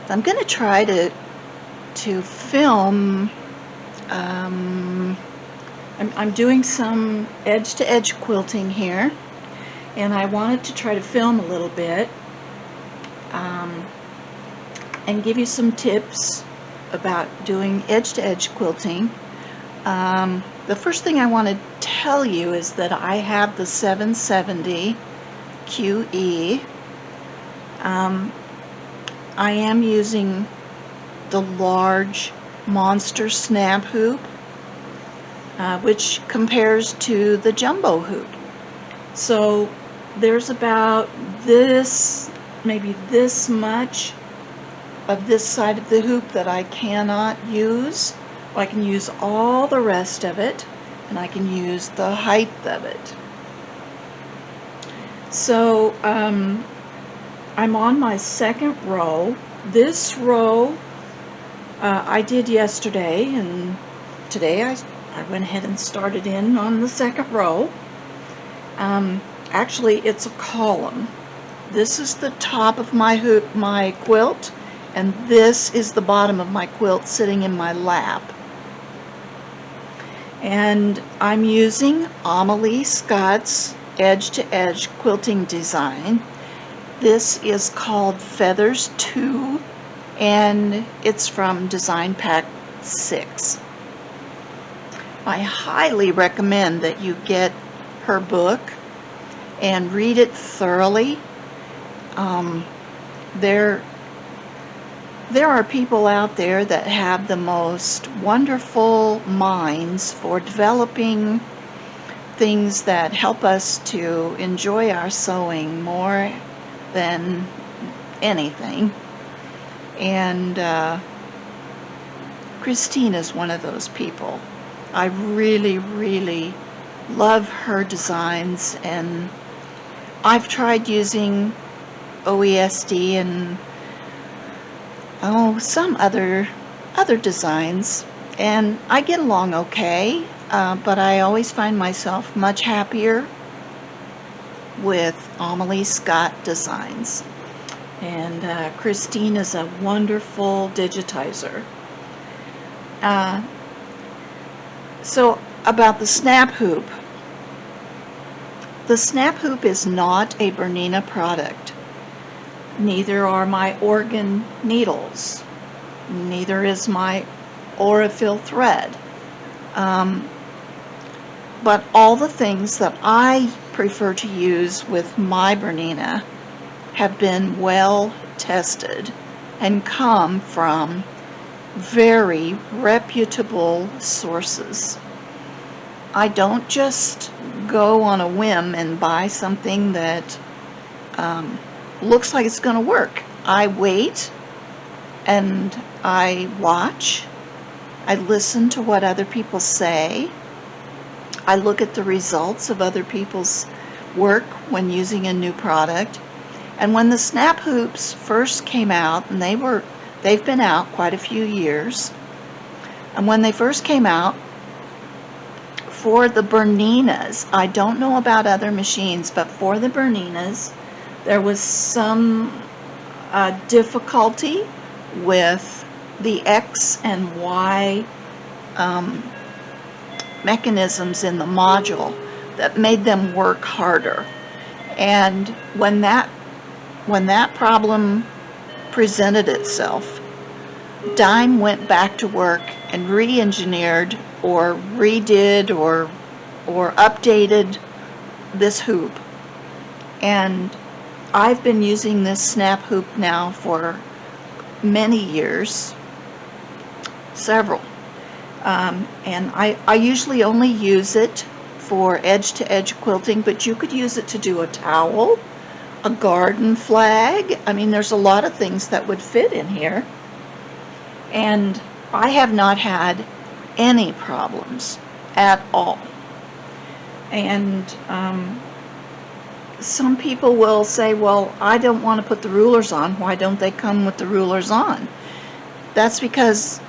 I'm going to try to film. I'm doing some edge-to-edge quilting here, and I wanted to try to film a little bit and give you some tips about doing edge-to-edge quilting. The first thing I want to tell you is that I have the 770 QE. I am using the large monster snap hoop, which compares to the jumbo hoop. So there's about this, maybe this much of this side of the hoop that I cannot use. I can use all the rest of it, and I can use the height of it. So I'm on my second row. This row I did yesterday, and today I went ahead and started in on the second row. Actually, it's a column. This is the top of my quilt, and this is the bottom of my quilt sitting in my lap. And I'm using Amelie Scott's edge-to-edge quilting design. This is called Feathers 2, and it's from Design Pack 6. I highly recommend that you get her book and read it thoroughly. There are people out there that have the most wonderful minds for developing things that help us to enjoy our sewing more than anything. And Christine is one of those people. I really, really love her designs, and I've tried using OESD and some other designs, and I get along okay, but I always find myself much happier with Amelie Scott designs. And Christine is a wonderful digitizer. So about the snap hoop. The snap hoop is not a Bernina product. Neither are my organ needles. Neither is my Aurifil thread. But all the things that I prefer to use with my Bernina have been well tested and come from very reputable sources. I don't just go on a whim and buy something that looks like it's going to work. I wait and I watch. I listen to what other people say. I look at the results of other people's work when using a new product. And when the snap hoops first came out, and they've been out quite a few years, and when they first came out, for the Berninas, I don't know about other machines, but for the Berninas, there was some difficulty with the X and Y mechanisms in the module that made them work harder. And when that problem presented itself, Dime went back to work and re-engineered or redid or updated this hoop. And I've been using this snap hoop now for many years, several. And I usually only use it for edge-to-edge quilting, but you could use it to do a towel, a garden flag. I mean, there's a lot of things that would fit in here. And I have not had any problems at all. And some people will say, well, I don't want to put the rulers on. Why don't they come with the rulers on? That's because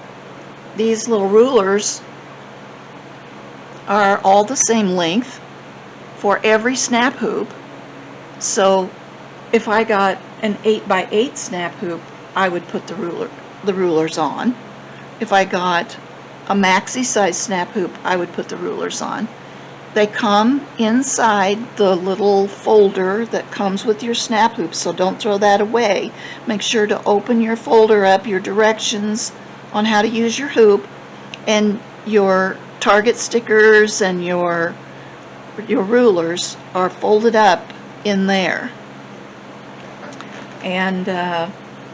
these little rulers are all the same length for every snap hoop. So if I got an 8x8 snap hoop, I would put the rulers on. If I got a maxi size snap hoop, I would put the rulers on. They come inside the little folder that comes with your snap hoop, so don't throw that away. Make sure to open your folder up, your directions on how to use your hoop, and your target stickers and your rulers are folded up in there. And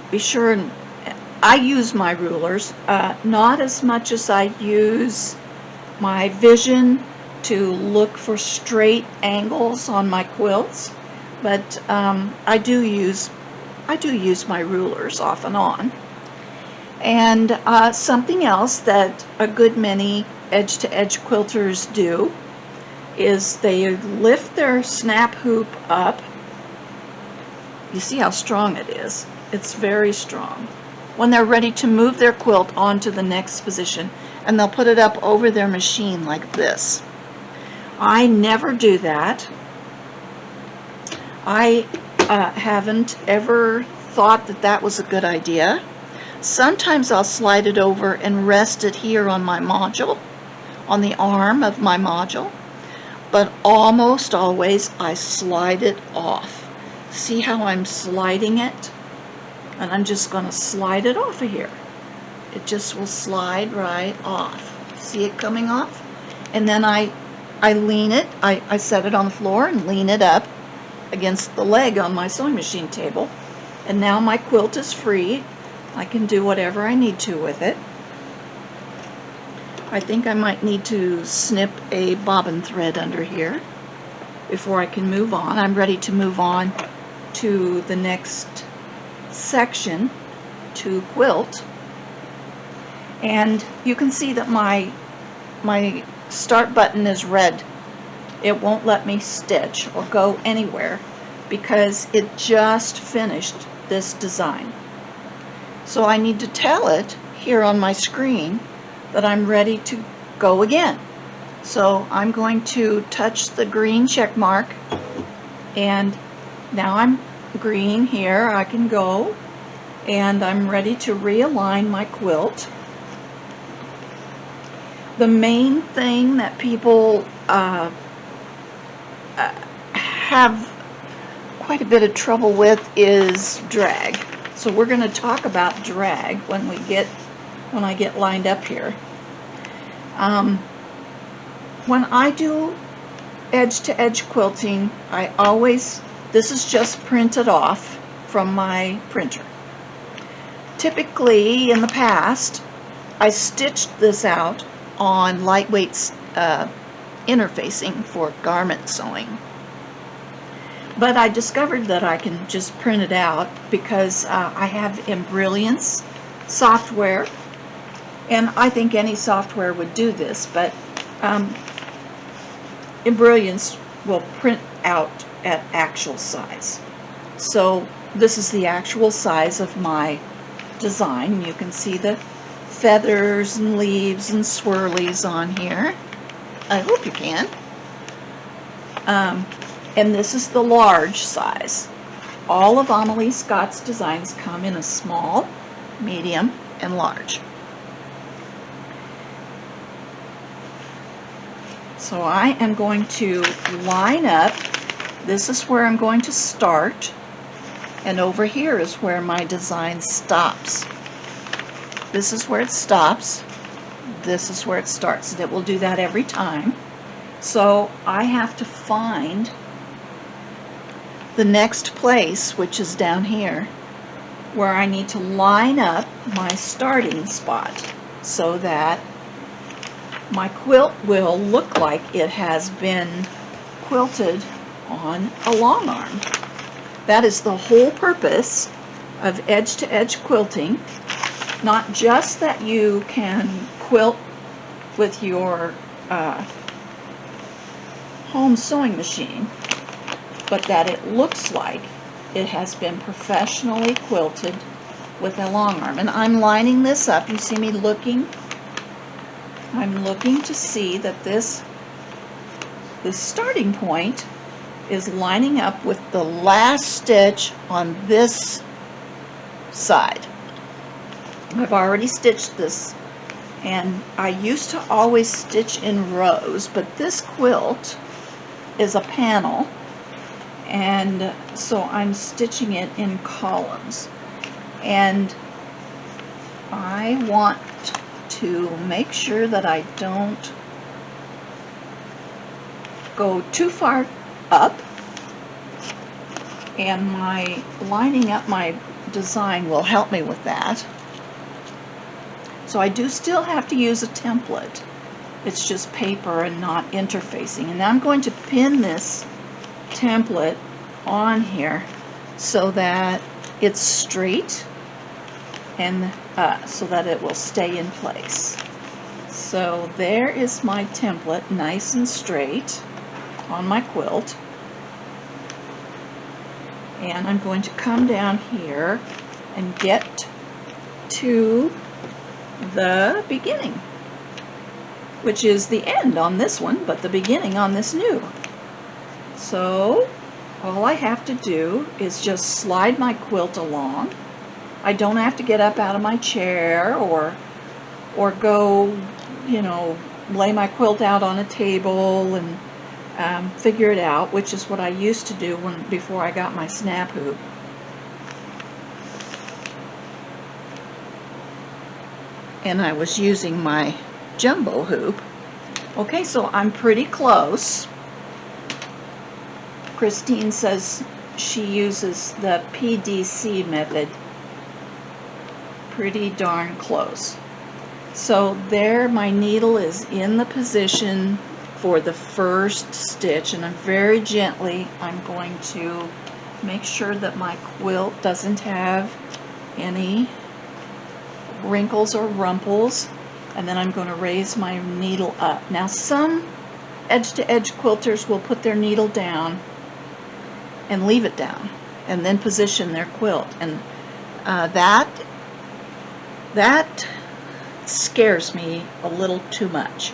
be sure, I use my rulers, not as much as I use my vision to look for straight angles on my quilts, but I do use my rulers off and on. And something else that a good many edge-to-edge quilters do is they lift their snap hoop up. You see how strong it is? It's very strong. When they're ready to move their quilt onto the next position, and they'll put it up over their machine like this. I never do that. I haven't ever thought that that was a good idea. Sometimes I'll slide it over and rest it here on my module, on the arm of my module, but almost always I slide it off. See how I'm sliding it? And I'm just going to slide it off of here. It just will slide right off. See it coming off? And then I lean it, I set it on the floor and lean it up against the leg on my sewing machine table. And now my quilt is free. I can do whatever I need to with it. I think I might need to snip a bobbin thread under here before I can move on. I'm ready to move on to the next section, to quilt. And you can see that my start button is red. It won't let me stitch or go anywhere because it just finished this design. So I need to tell it here on my screen that I'm ready to go again. So I'm going to touch the green check mark, and now I'm green here. I can go, and I'm ready to realign my quilt. The main thing that people have quite a bit of trouble with is drag. So we're going to talk about drag when I get lined up here. When I do edge-to-edge quilting, this is just printed off from my printer. Typically, in the past, I stitched this out on lightweight interfacing for garment sewing. But I discovered that I can just print it out because I have Embrilliance software, and I think any software would do this, but Embrilliance will print out at actual size. So this is the actual size of my design. You can see the feathers and leaves and swirlies on here. I hope you can. And this is the large size. All of Amelie Scott's designs come in a small, medium, and large. So I am going to line up. This is where I'm going to start, and over here is where my design stops. This is where it stops. This is where it starts, and it will do that every time. So I have to find the next place, which is down here, where I need to line up my starting spot so that my quilt will look like it has been quilted on a long arm. That is the whole purpose of edge-to-edge quilting. Not just that you can quilt with your home sewing machine, but that it looks like it has been professionally quilted with a long arm. And I'm lining this up. You see me looking? I'm looking to see that this starting point is lining up with the last stitch on this side. I've already stitched this, and I used to always stitch in rows, but this quilt is a panel, and so I'm stitching it in columns. And I want to make sure that I don't go too far up, and my lining up my design will help me with that. So I do still have to use a template. It's just paper and not interfacing. And I'm going to pin this template on here so that it's straight and so that it will stay in place. So there is my template, nice and straight on my quilt. And I'm going to come down here and get to the beginning, which is the end on this one, but the beginning on this new. So all I have to do is just slide my quilt along. I don't have to get up out of my chair or go, you know, lay my quilt out on a table and figure it out, which is what I used to do before I got my snap hoop. And I was using my jumbo hoop. Okay, so I'm pretty close. Christine says she uses the PDC method. Pretty darn close. So there my needle is in the position for the first stitch, and I'm very gently, I'm going to make sure that my quilt doesn't have any wrinkles or rumples, and then I'm going to raise my needle up. Now some edge-to-edge quilters will put their needle down and leave it down and then position their quilt, and that scares me a little too much.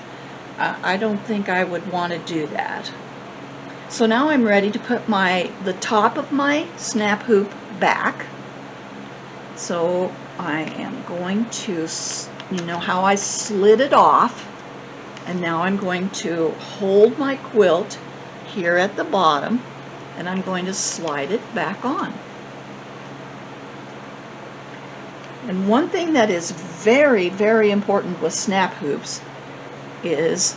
I don't think I would want to do that. So now I'm ready to put the top of my snap hoop back. So I am going to, you know how I slid it off, and now I'm going to hold my quilt here at the bottom, and I'm going to slide it back on. And one thing that is very, very important with snap hoops is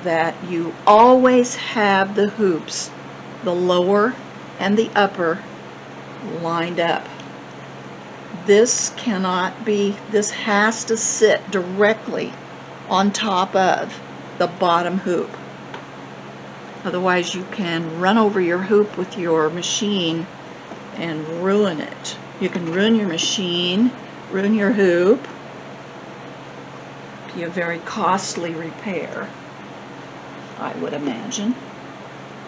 that you always have the hoops, the lower and the upper, lined up. This cannot be, this has to sit directly on top of the bottom hoop. Otherwise you can run over your hoop with your machine and ruin it. You can ruin your machine, ruin your hoop. Be a very costly repair, I would imagine.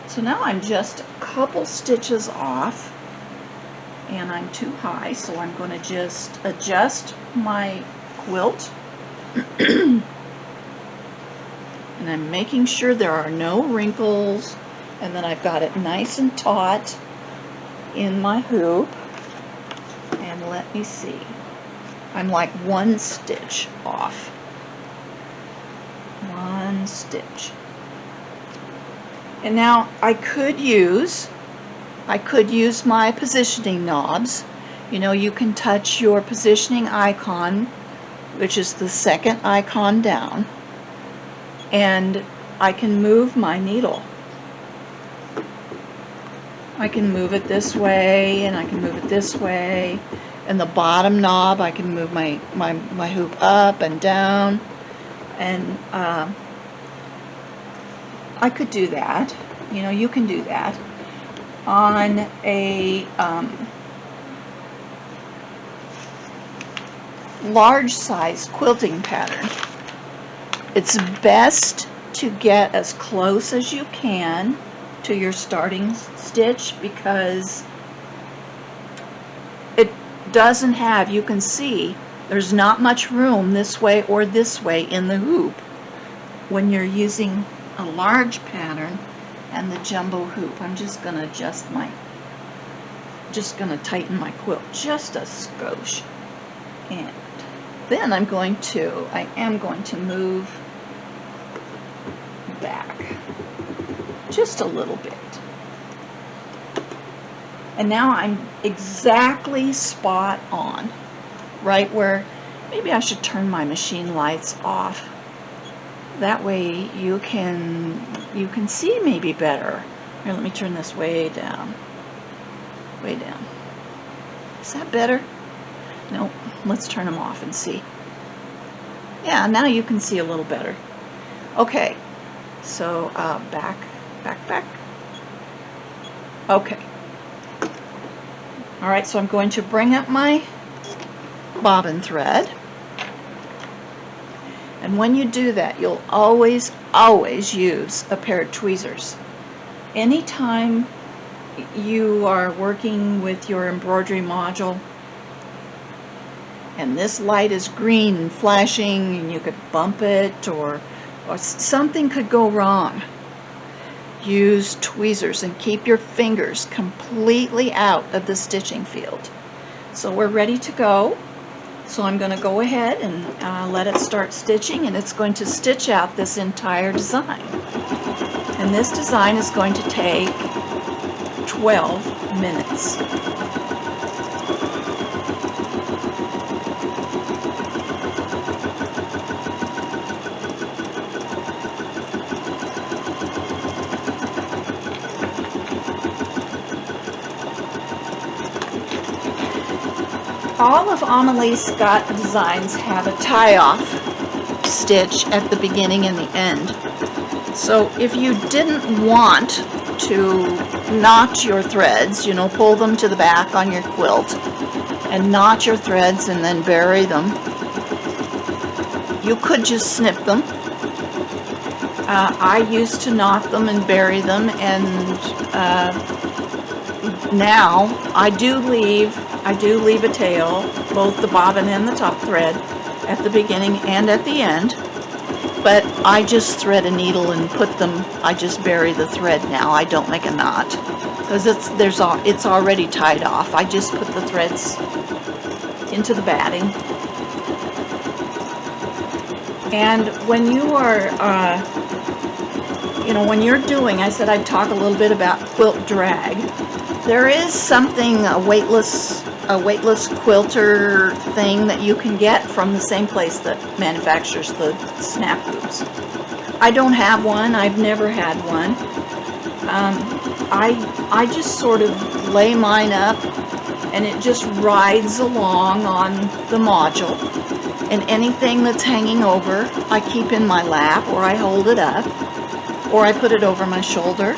So now I'm just a couple stitches off, and I'm too high, so I'm going to just adjust my quilt. And I'm making sure there are no wrinkles, and then I've got it nice and taut in my hoop. And let me see, I'm like one stitch off. One stitch. And now I could use my positioning knobs. You know, you can touch your positioning icon, which is the second icon down, and I can move my needle. I can move it this way, and I can move it this way. And the bottom knob, I can move my hoop up and down. And I could do that. You know, you can do that on a large size quilting pattern. It's best to get as close as you can to your starting stitch, because it doesn't have, you can see there's not much room this way or this way in the hoop when you're using a large pattern and the jumbo hoop. I'm just going to adjust just going to tighten my quilt just a skosh. And Then I am going to move back just a little bit. And now I'm exactly spot on, right where, maybe I should turn my machine lights off. That way you can see maybe better. Here, let me turn this way down. Way down. Is that better? No, let's turn them off and see. Yeah, now you can see a little better. Okay, so back. Okay. All right, so I'm going to bring up my bobbin thread. And when you do that, you'll always use a pair of tweezers. Anytime you are working with your embroidery module and this light is green and flashing and you could bump it or something could go wrong, use tweezers and keep your fingers completely out of the stitching field. So we're ready to go. So I'm going to go ahead and let it start stitching, and it's going to stitch out this entire design. And this design is going to take 12 minutes. All of Amelie Scott designs have a tie-off stitch at the beginning and the end. So if you didn't want to knot your threads, you know, pull them to the back on your quilt and knot your threads and then bury them, you could just snip them. I used to knot them and bury them, and now I do leave a tail, both the bobbin and the top thread, at the beginning and at the end. But I just thread a needle and I just bury the thread now. I don't make a knot because it's already tied off. I just put the threads into the batting. And when you are, when you're doing, I said I'd talk a little bit about quilt drag. There is something, a weightless quilter thing that you can get from the same place that manufactures the snap hoops. I don't have one. I've never had one. I just sort of lay mine up, and it just rides along on the module. And anything that's hanging over, I keep in my lap, or I hold it up, or I put it over my shoulder.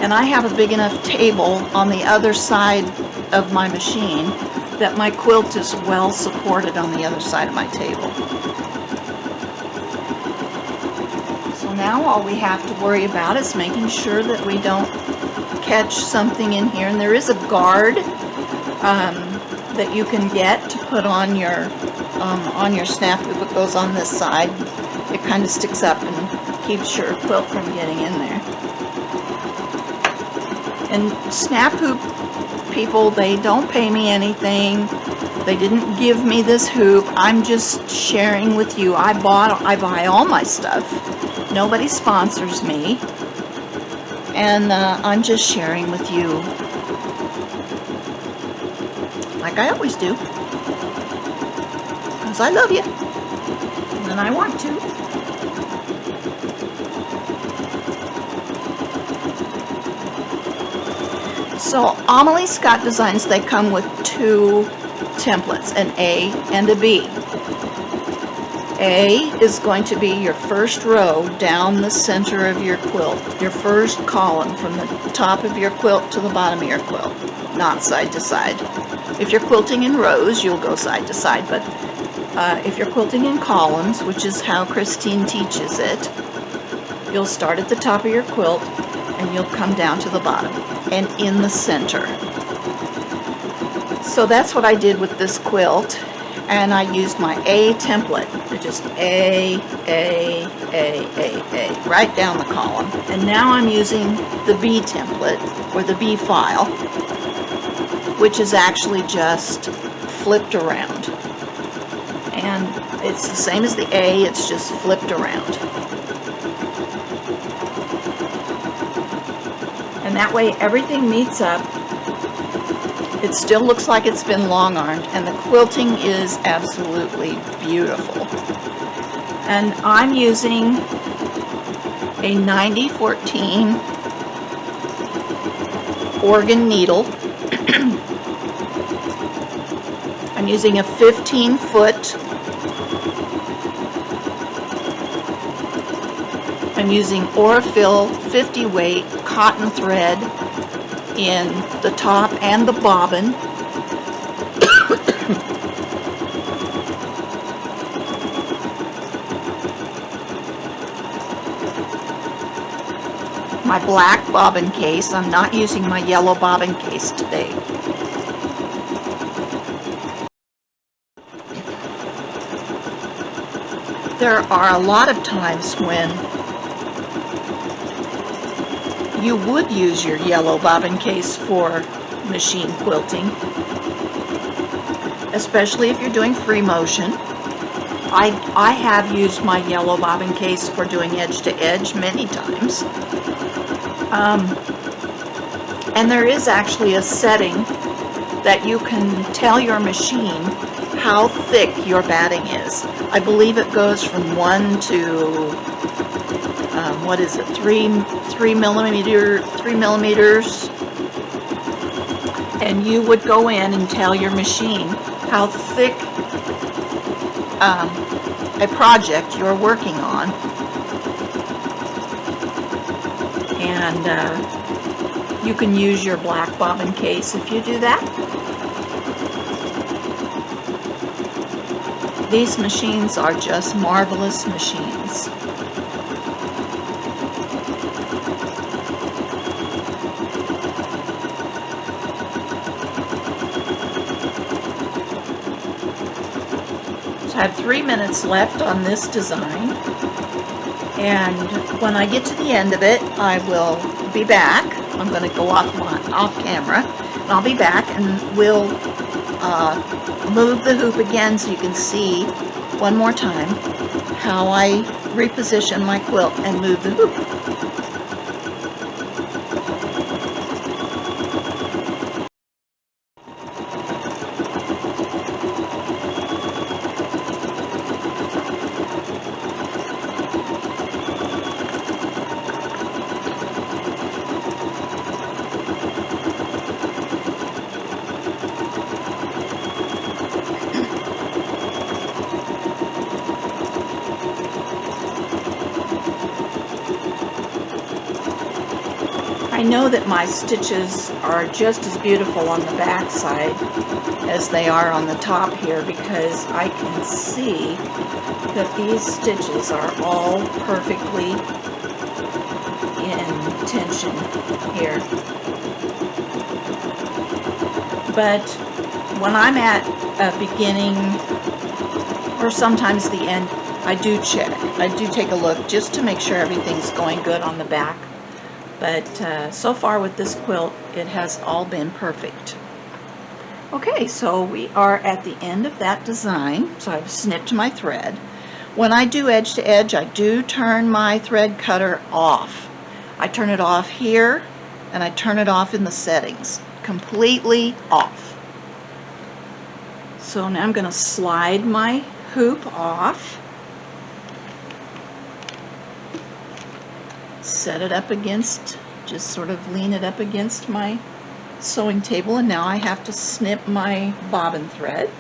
And I have a big enough table on the other side of my machine that my quilt is well supported on the other side of my table. So now all we have to worry about is making sure that we don't catch something in here. And there is a guard that you can get to put on your snap hoop. It goes on this side. It kind of sticks up and keeps your quilt from getting in there. And snap hoop people, they don't pay me anything. They didn't give me this hoop. I'm just sharing with you. I buy all my stuff. Nobody sponsors me. And I'm just sharing with you, like I always do. Because I love you. And I want to. So Amelie Scott designs, they come with two templates, an A and a B. A is going to be your first row down the center of your quilt, your first column from the top of your quilt to the bottom of your quilt, not side to side. If you're quilting in rows, you'll go side to side, but if you're quilting in columns, which is how Christine teaches it, you'll start at the top of your quilt and you'll come down to the bottom and in the center. So that's what I did with this quilt, and I used my A template, just A, right down the column. And now I'm using the B template, or the B file, which is actually just flipped around. And it's the same as the A, it's just flipped around. And that way everything meets up. It still looks like it's been long-armed, and the quilting is absolutely beautiful. And I'm using a 9014 organ needle. I'm using a 15-foot. I'm using Orifil 50 weight cotton thread in the top and the bobbin. My black bobbin case. I'm not using my yellow bobbin case today. There are a lot of times when you would use your yellow bobbin case for machine quilting, especially if you're doing free motion. I have used my yellow bobbin case for doing edge to edge many times. And there is actually a setting that you can tell your machine how thick your batting is. I believe it goes from 1 to what is it, 3 millimeters, and you would go in and tell your machine how thick a project you're working on, and you can use your black bobbin case if you do that. These machines are just marvelous machines. So I have 3 minutes left on this design, and when I get to the end of it, I will be back. I'm going to go off camera, and I'll be back, and we'll move the hoop again so you can see one more time how I reposition my quilt and move the hoop. I know that my stitches are just as beautiful on the back side as they are on the top here, because I can see that these stitches are all perfectly in tension here. But when I'm at a beginning or sometimes the end, I do check. I do take a look just to make sure everything's going good on the back. But so far with this quilt, it has all been perfect. Okay, so we are at the end of that design. So I've snipped my thread. When I do edge to edge, I do turn my thread cutter off. I turn it off here, and I turn it off in the settings. Completely off. So now I'm going to slide my hoop off. Set it up against, just sort of lean it up against my sewing table, and now I have to snip my bobbin thread.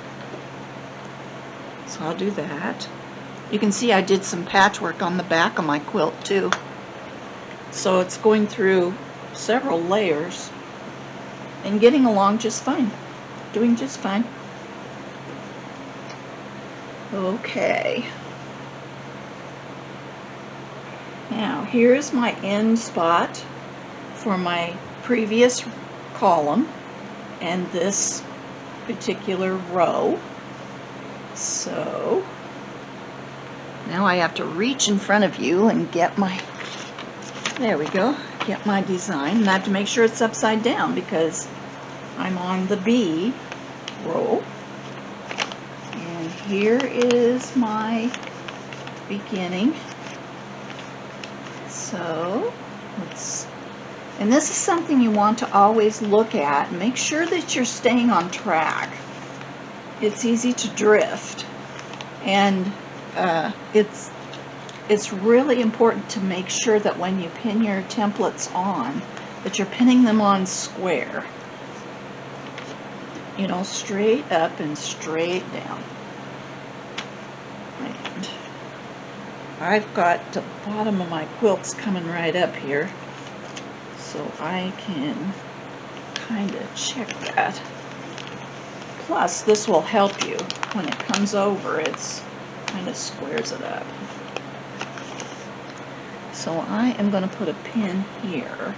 So I'll do that. You can see I did some patchwork on the back of my quilt too. So it's going through several layers and getting along just fine. Doing just fine. Okay. Now here's my end spot for my previous column and this particular row. So now I have to reach in front of you and get my, there we go, get my design. And I have to make sure it's upside down because I'm on the B row. And here is my beginning. So and this is something you want to always look at. Make sure that you're staying on track. It's easy to drift, and it's really important to make sure that when you pin your templates on, that you're pinning them on square. You know, straight up and straight down. And I've got the bottom of my quilts coming right up here, so I can kind of check that. Plus, this will help you when it comes over. It's kind of squares it up. So I am going to put a pin here,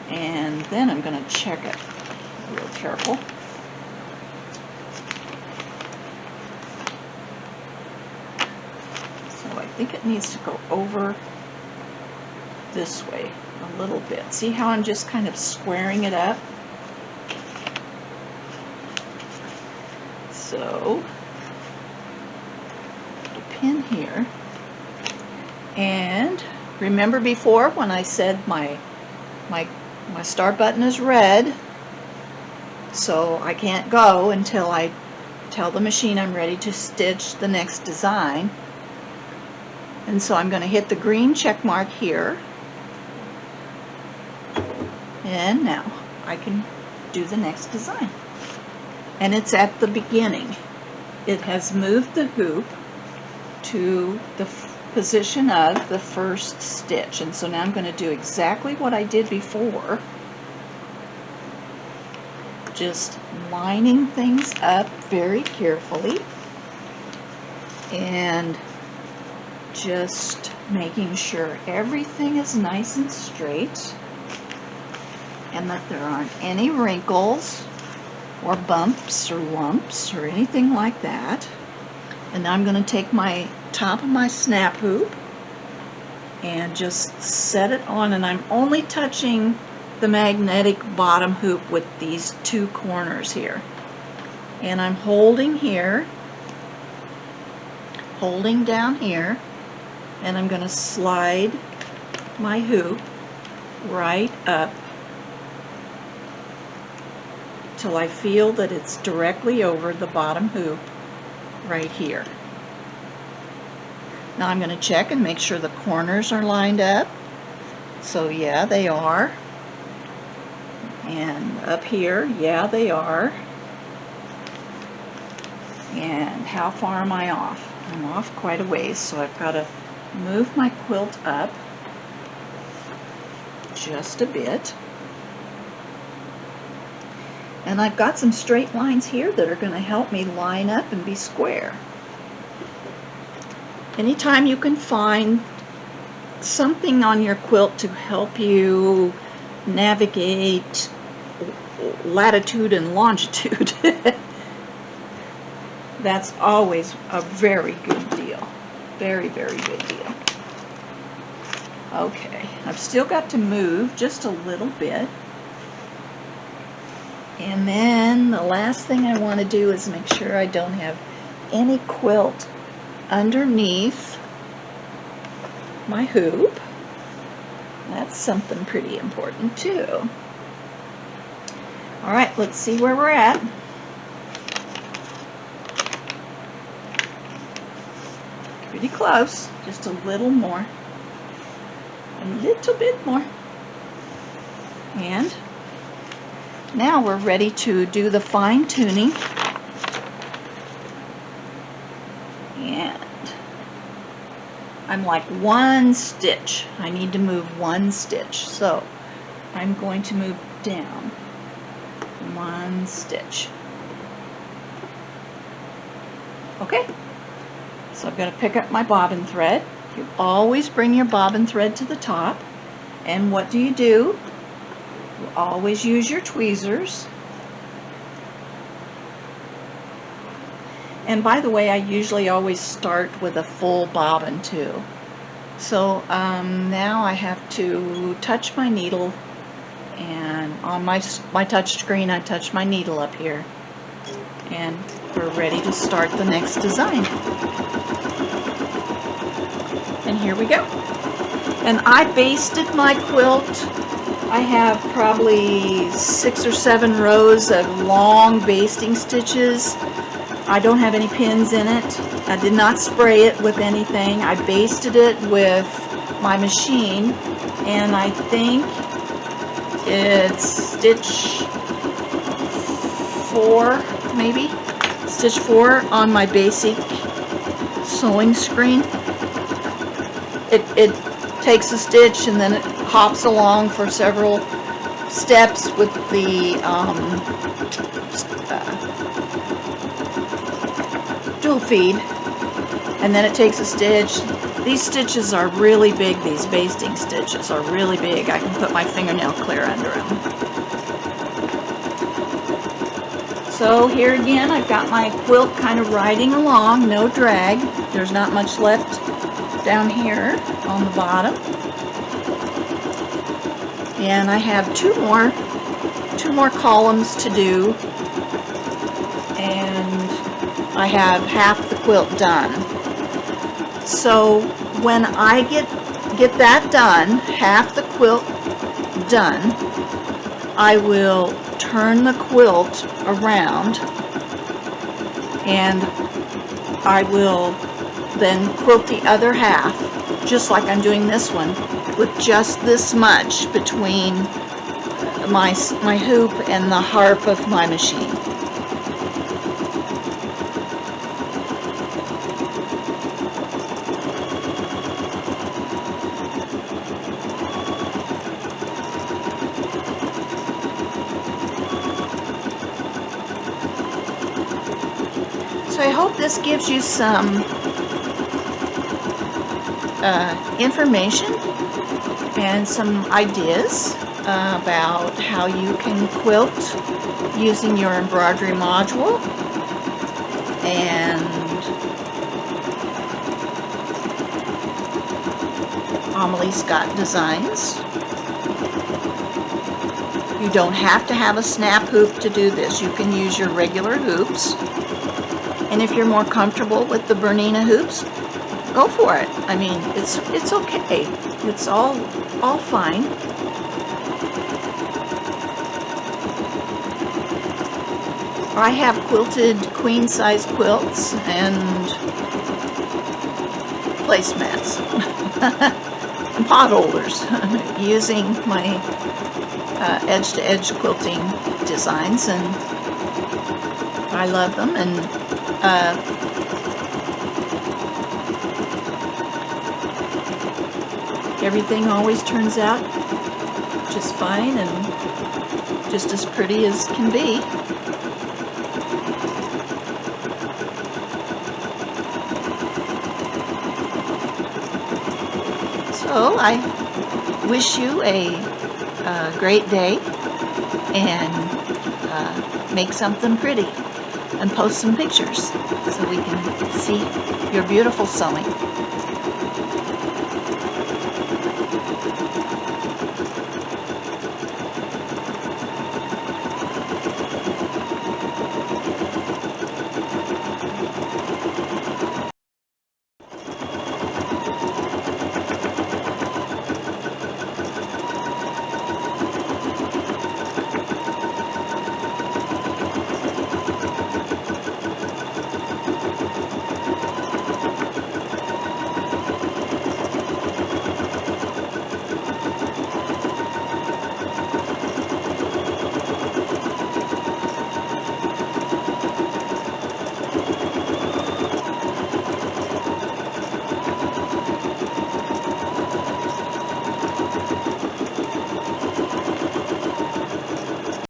and then I'm going to check it real careful. So I think it needs to go over this way a little bit. See how I'm just kind of squaring it up? So, put a pin here. And remember before when I said my start button is red, so I can't go until I tell the machine I'm ready to stitch the next design. And so I'm going to hit the green check mark here, and now I can do the next design. And it's at the beginning. It has moved the hoop to the position of the first stitch, and so now I'm going to do exactly what I did before, just lining things up very carefully and just making sure everything is nice and straight and that there aren't any wrinkles or bumps or lumps or anything like that. And now I'm going to take my top of my snap hoop and just set it on, and I'm only touching the magnetic bottom hoop with these two corners here, and I'm holding here, holding down here, and I'm going to slide my hoop right up till I feel that it's directly over the bottom hoop right here. Now I'm going to check and make sure the corners are lined up. So yeah, they are. And up here, yeah, they are. And how far am I off? I'm off quite a ways, so I've got to move my quilt up just a bit. And I've got some straight lines here that are going to help me line up and be square. Anytime you can find something on your quilt to help you navigate latitude and longitude, that's always a very good deal. Very, very good deal. Okay, I've still got to move just a little bit. And then the last thing I want to do is make sure I don't have any quilt underneath my hoop. That's something pretty important too. Alright, let's see where we're at. Pretty close, just a little more. A little bit more. And now we're ready to do the fine tuning. And I'm like one stitch. I need to move one stitch. So I'm going to move down one stitch. Okay. So I'm going to pick up my bobbin thread. You always bring your bobbin thread to the top. And what do? You always use your tweezers. And by the way, I usually always start with a full bobbin too. So now I have to touch my needle, and on my touch screen I touch my needle up here and we're ready to start the next design. And here we go. And I basted my quilt. I have probably 6 or 7 rows of long basting stitches. I don't have any pins in it. I did not spray it with anything. I basted it with my machine, and I think it's stitch 4, maybe? Stitch 4 on my basic sewing screen. It takes a stitch and then it hops along for several steps with the dual feed, and then it takes a stitch. These stitches are really big. These basting stitches are really big. I can put my fingernail clear under them. So here again, I've got my quilt kind of riding along, no drag. There's not much left down here on the bottom. And I have two more columns to do, and I have half the quilt done. So when I get that done, half the quilt done, I will turn the quilt around, and I will then quilt the other half, just like I'm doing this one, with just this much between my hoop and the harp of my machine. So I hope this gives you some information and some ideas about how you can quilt using your embroidery module and Amelie Scott Designs. You don't have to have a snap hoop to do this. You can use your regular hoops. And if you're more comfortable with the Bernina hoops, go for it. I mean, it's okay. It's all fine. I have quilted queen size quilts and placemats and pot holders using my edge to edge quilting designs, and I love them. And everything always turns out just fine and just as pretty as can be. So I wish you a great day, and make something pretty and post some pictures so we can see your beautiful sewing.